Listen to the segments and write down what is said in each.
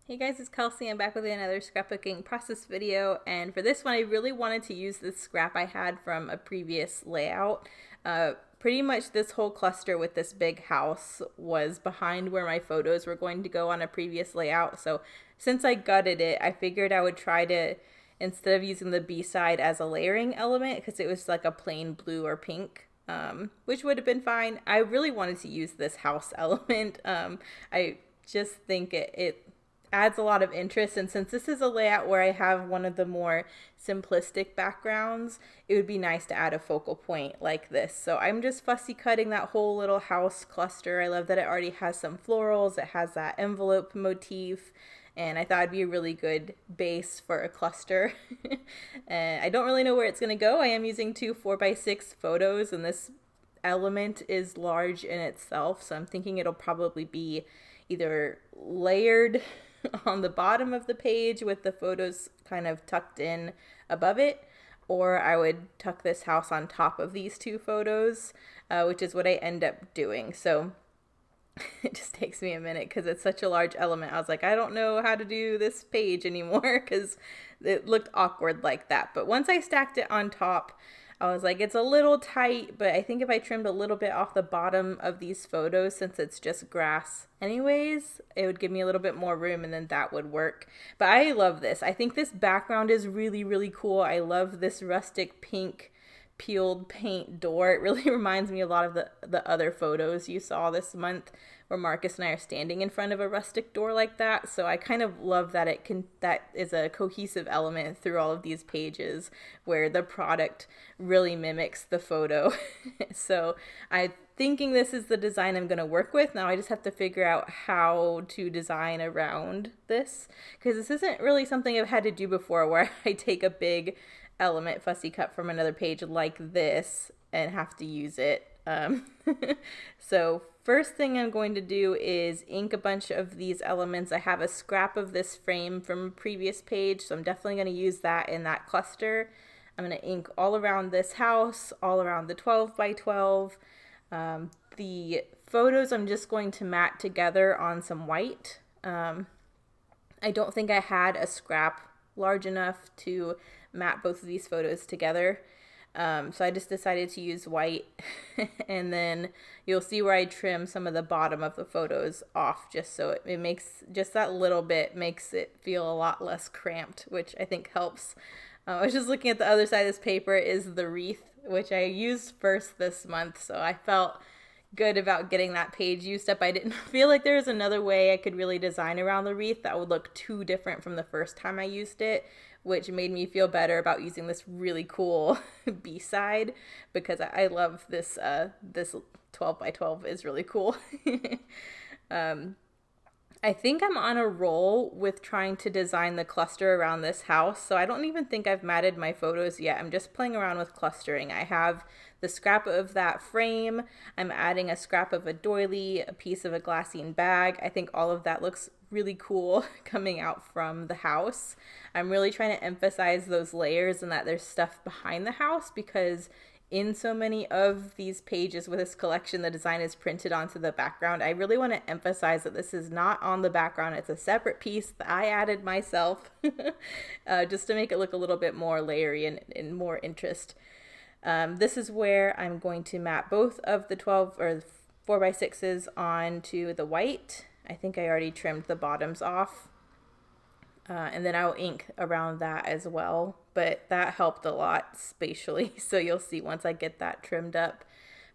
Hey guys, it's Kelsey. I'm back with another scrapbooking process video, and for this one I really wanted to use this scrap I had from a previous layout. Pretty much this whole cluster with this big house was behind where my photos were going to go on a previous layout, so since I gutted it, I figured I would try to, instead of using the B-side as a layering element, because it was like a plain blue or pink, which would have been fine. I really wanted to use this house element. I just think it adds a lot of interest, and since this is a layout where I have one of the more simplistic backgrounds, it would be nice to add a focal point like this. So I'm just fussy cutting that whole little house cluster. I love that it already has some florals, it has that envelope motif, and I thought it'd be a really good base for a cluster. And I don't really know where it's going to go. I am using two 4x6 photos, and this element is large in itself, so I'm thinking it'll probably be either layered on the bottom of the page with the photos kind of tucked in above it, or I would tuck this house on top of these two photos, which is what I end up doing. So it just takes me a minute because it's such a large element. I was like, I don't know how to do this page anymore because it looked awkward like that. But once I stacked it on top, I was like, it's a little tight, but I think if I trimmed a little bit off the bottom of these photos, since it's just grass anyways, it would give me a little bit more room, and then that would work. But I love this. I think this background is really, really cool. I love this rustic pink peeled paint door. It really reminds me a lot of the other photos you saw this month where Marcus and I are standing in front of a rustic door like that. So I kind of love that that is a cohesive element through all of these pages where the product really mimics the photo. So I'm thinking this is the design I'm going to work with. Now I just have to figure out how to design around this, because this isn't really something I've had to do before, where I take a big element fussy cut from another page like this and have to use it. So first thing I'm going to do is ink a bunch of these elements. I have a scrap of this frame from a previous page, so I'm definitely going to use that in that cluster. I'm going to ink all around this house, all around the 12 by 12. The photos I'm just going to mat together on some white. I don't think I had a scrap large enough to mat both of these photos together. So I just decided to use white, and then you'll see where I trim some of the bottom of the photos off, just so it makes, just that little bit makes it feel a lot less cramped, which I think helps. I was just looking at the other side of this paper is the wreath, which I used first this month, so I felt good about getting that page used up. I didn't feel like there was another way I could really design around the wreath that would look too different from the first time I used it, which made me feel better about using this really cool B-side, because I love this. This 12 by 12 is really cool. I think I'm on a roll with trying to design the cluster around this house, so I don't even think I've matted my photos yet. I'm just playing around with clustering. I have the scrap of that frame. I'm adding a scrap of a doily, a piece of a glassine bag. I think all of that looks really cool coming out from the house. I'm really trying to emphasize those layers and that there's stuff behind the house, because in so many of these pages with this collection, the design is printed onto the background. I really want to emphasize that this is not on the background. It's a separate piece that I added myself, just to make it look a little bit more layery and more interest. This is where I'm going to map both of the 12 or 4x6s onto the white. I think I already trimmed the bottoms off. And then I'll ink around that as well, but that helped a lot spatially, so you'll see once I get that trimmed up.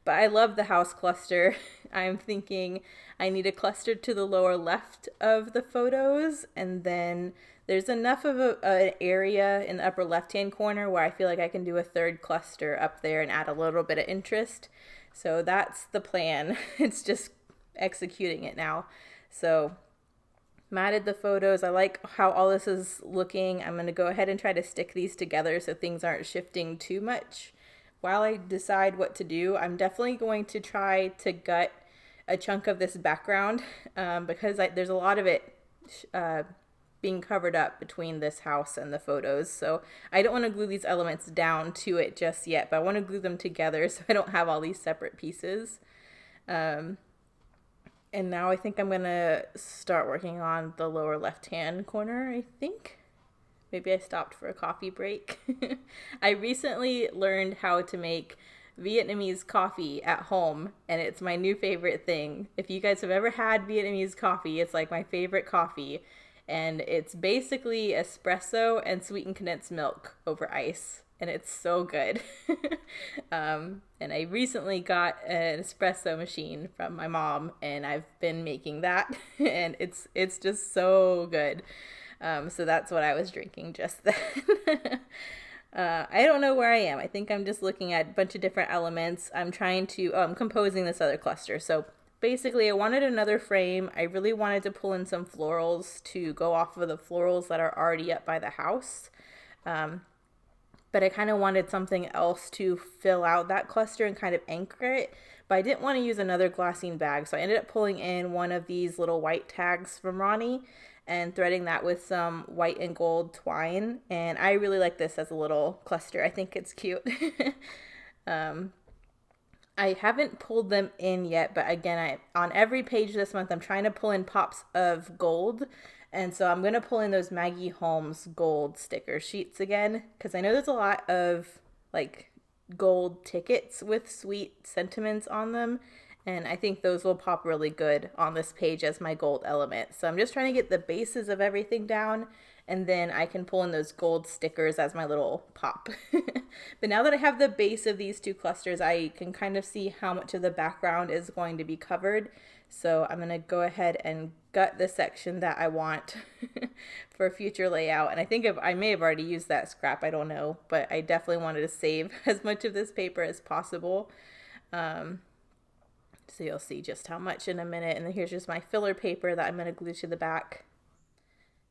But I love the house cluster. I'm thinking I need a cluster to the lower left of the photos, and then there's enough of an area in the upper left-hand corner where I feel like I can do a third cluster up there and add a little bit of interest. So that's the plan. It's just executing it now. So matted the photos. I like how all this is looking. I'm going to go ahead and try to stick these together so things aren't shifting too much. While I decide what to do, I'm definitely going to try to gut a chunk of this background, because there's a lot of it being covered up between this house and the photos. So I don't want to glue these elements down to it just yet, but I want to glue them together so I don't have all these separate pieces. And now I think I'm gonna start working on the lower left-hand corner, I think. Maybe I stopped for a coffee break. I recently learned how to make Vietnamese coffee at home, and it's my new favorite thing. If you guys have ever had Vietnamese coffee, it's like my favorite coffee. And it's basically espresso and sweetened condensed milk over ice. And it's so good. And I recently got an espresso machine from my mom, and I've been making that, and it's just so good. So that's what I was drinking just then. I don't know where I am. I think I'm just looking at a bunch of different elements. I'm trying to, I'm composing this other cluster. So basically, I wanted another frame. I really wanted to pull in some florals to go off of the florals that are already up by the house. But I kind of wanted something else to fill out that cluster and kind of anchor it. But I didn't want to use another glassine bag, so I ended up pulling in one of these little white tags from Ronnie and threading that with some white and gold twine. And I really like this as a little cluster. I think it's cute. I haven't pulled them in yet, but again, on every page this month, I'm trying to pull in pops of gold. And so I'm going to pull in those Maggie Holmes gold sticker sheets again, because I know there's a lot of like gold tickets with sweet sentiments on them. And I think those will pop really good on this page as my gold element. So I'm just trying to get the bases of everything down, and then I can pull in those gold stickers as my little pop. But now that I have the base of these two clusters, I can kind of see how much of the background is going to be covered. So I'm going to go ahead and gut the section that I want for a future layout. And I think I may have already used that scrap, I don't know, but I definitely wanted to save as much of this paper as possible. So you'll see just how much in a minute. And then here's just my filler paper that I'm going to glue to the back.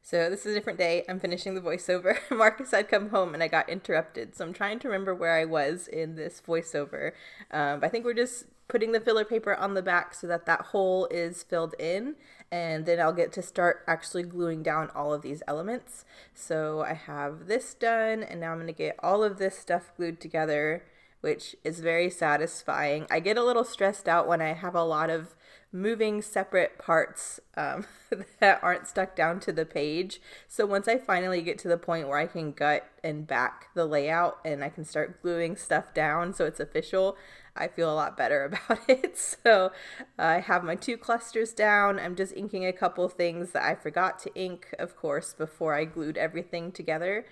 So this is a different day. I'm finishing the voiceover. Marcus had come home and I got interrupted. So I'm trying to remember where I was in this voiceover. But I think we're just putting the filler paper on the back so that that hole is filled in. And then I'll get to start actually gluing down all of these elements. So I have this done, and now I'm going to get all of this stuff glued together, which is very satisfying. I get a little stressed out when I have a lot of moving separate parts that aren't stuck down to the page. So once I finally get to the point where I can gut and back the layout and I can start gluing stuff down so it's official, I feel a lot better about it. So I have my two clusters down. I'm just inking a couple things that I forgot to ink, of course, before I glued everything together.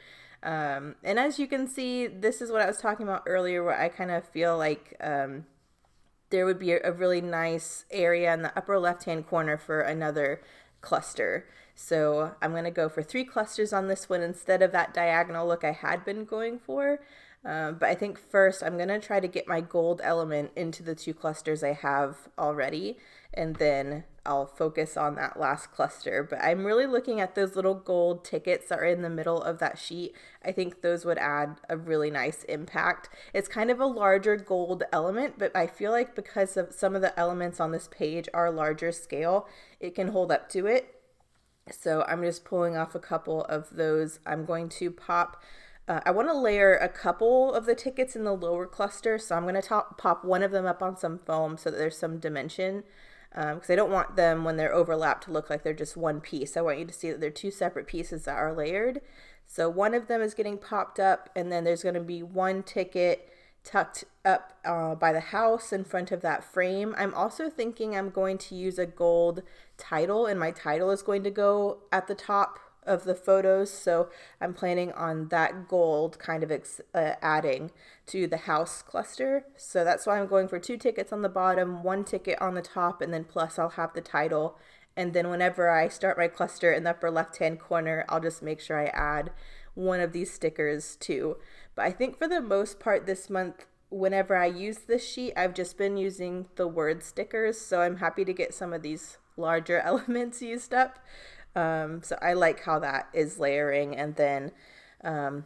And as you can see, this is what I was talking about earlier, where I kind of feel like there would be a really nice area in the upper left-hand corner for another cluster. So I'm going to go for 3 clusters on this one instead of that diagonal look I had been going for. But I think first I'm going to try to get my gold element into the 2 clusters I have already, and then I'll focus on that last cluster. But I'm really looking at those little gold tickets that are in the middle of that sheet. I think those would add a really nice impact. It's kind of a larger gold element, but I feel like because of some of the elements on this page are larger scale, it can hold up to it. So I'm just pulling off a couple of those. I'm going to pop I want to layer a couple of the tickets in the lower cluster, so I'm going to pop one of them up on some foam so that there's some dimension, because I don't want them, when they're overlapped, to look like they're just one piece. I want you to see that they're 2 separate pieces that are layered. So one of them is getting popped up, and then there's going to be one ticket tucked up by the house in front of that frame. I'm also thinking I'm going to use a gold title, and my title is going to go at the top of the photos, so I'm planning on that gold kind of adding to the house cluster. So that's why I'm going for 2 tickets on the bottom, 1 ticket on the top, and then plus I'll have the title. And then whenever I start my cluster in the upper left-hand corner, I'll just make sure I add one of these stickers too. But I think for the most part this month, whenever I use this sheet, I've just been using the word stickers, so I'm happy to get some of these larger elements used up. So I like how that is layering. And then I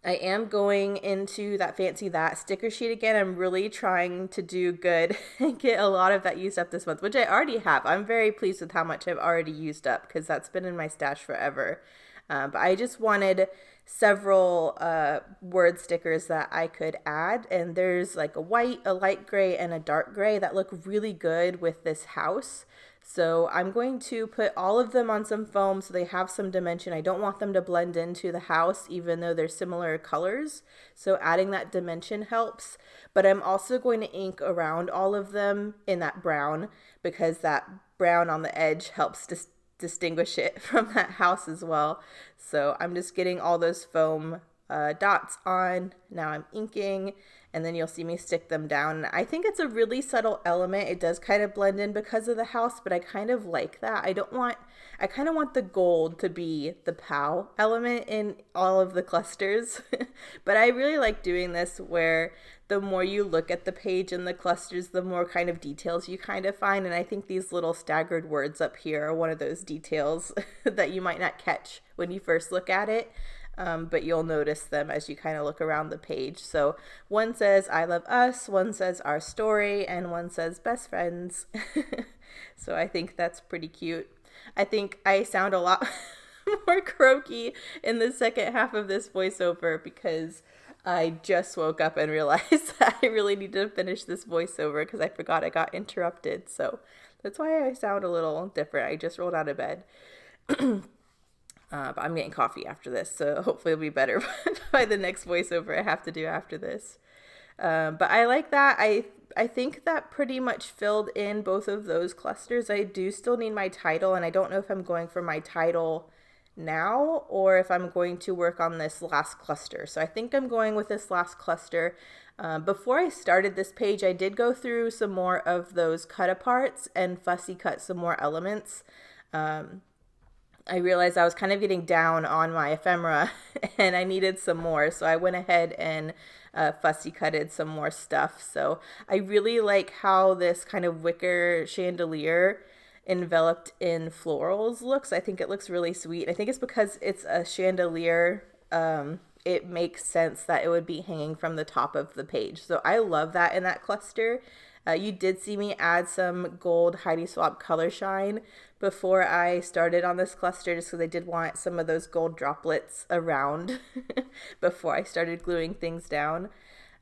am going into that fancy that sticker sheet again. I'm really trying to do good and get a lot of that used up this month, which I already have. I'm very pleased with how much I've already used up, because that's been in my stash forever. But I just wanted several word stickers that I could add, and there's like a white, a light gray, and a dark gray that look really good with this house. So I'm going to put all of them on some foam so they have some dimension. I don't want them to blend into the house even though they're similar colors. So adding that dimension helps. But I'm also going to ink around all of them in that brown because that brown on the edge helps distinguish it from that house as well. So I'm just getting all those foam dots on. Now I'm inking, and then you'll see me stick them down. I think it's a really subtle element. It does kind of blend in because of the house, but I kind of like that. I kind of want the gold to be the POW element in all of the clusters. But I really like doing this where the more you look at the page and the clusters, the more kind of details you kind of find. And I think these little staggered words up here are one of those details that you might not catch when you first look at it. But you'll notice them as you kind of look around the page. So one says I love us, one says our story, and one says best friends. So I think that's pretty cute. I think I sound a lot more croaky in the second half of this voiceover because I just woke up and realized that I really need to finish this voiceover because I forgot I got interrupted. So that's why I sound a little different. I just rolled out of bed. But I'm getting coffee after this, so hopefully it'll be better by the next voiceover I have to do after this. But I like that. I think that pretty much filled in both of those clusters. I do still need my title, and I don't know if I'm going for my title now or if I'm going to work on this last cluster. So I think I'm going with this last cluster. Before I started this page, I did go through some more of those cut aparts and fussy cut some more elements. I realized I was kind of getting down on my ephemera and I needed some more. So I went ahead and fussy cutted some more stuff. So I really like how this kind of wicker chandelier enveloped in florals looks. I think it looks really sweet. I think it's because it's a chandelier. It makes sense that it would be hanging from the top of the page. So I love that in that cluster. You did see me add some gold Heidi Swapp color shine before I started on this cluster just because I did want some of those gold droplets around before I started gluing things down.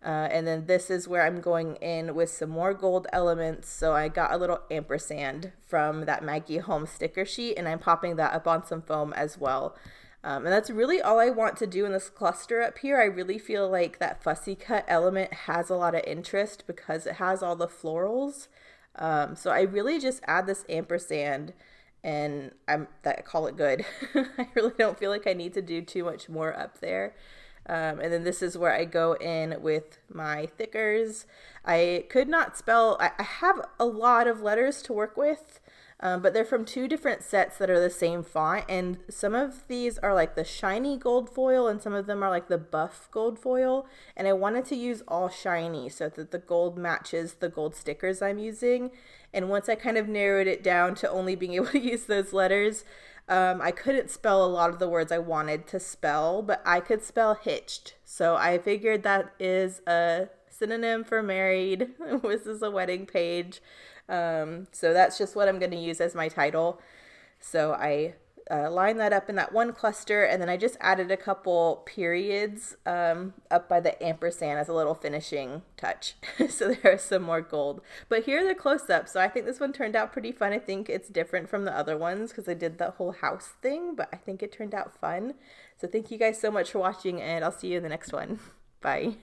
And then this is where I'm going in with some more gold elements. So I got a little ampersand from that Maggie Holmes sticker sheet and I'm popping that up on some foam as well. And that's really all I want to do in this cluster up here. I really feel like that fussy cut element has a lot of interest because it has all the florals. So I really just add this ampersand and I call it good. I really don't feel like I need to do too much more up there. And then this is where I go in with my thickers. I could not spell, I have a lot of letters to work with. But they're from two different sets that are the same font, and some of these are like the shiny gold foil and some of them are like the buff gold foil, and I wanted to use all shiny so that the gold matches the gold stickers I'm using. And once I kind of narrowed it down to only being able to use those letters, I couldn't spell a lot of the words I wanted to spell, but I could spell hitched, so I figured that is a synonym for married. This is a wedding page. So that's just what I'm going to use as my title. So I line that up in that one cluster, and then I just added a couple periods up by the ampersand as a little finishing touch. So there's some more gold. But here are the close-ups. So I think this one turned out pretty fun. I think it's different from the other ones because I did the whole house thing, but I think it turned out fun. So thank you guys so much for watching, and I'll see you in the next one. Bye.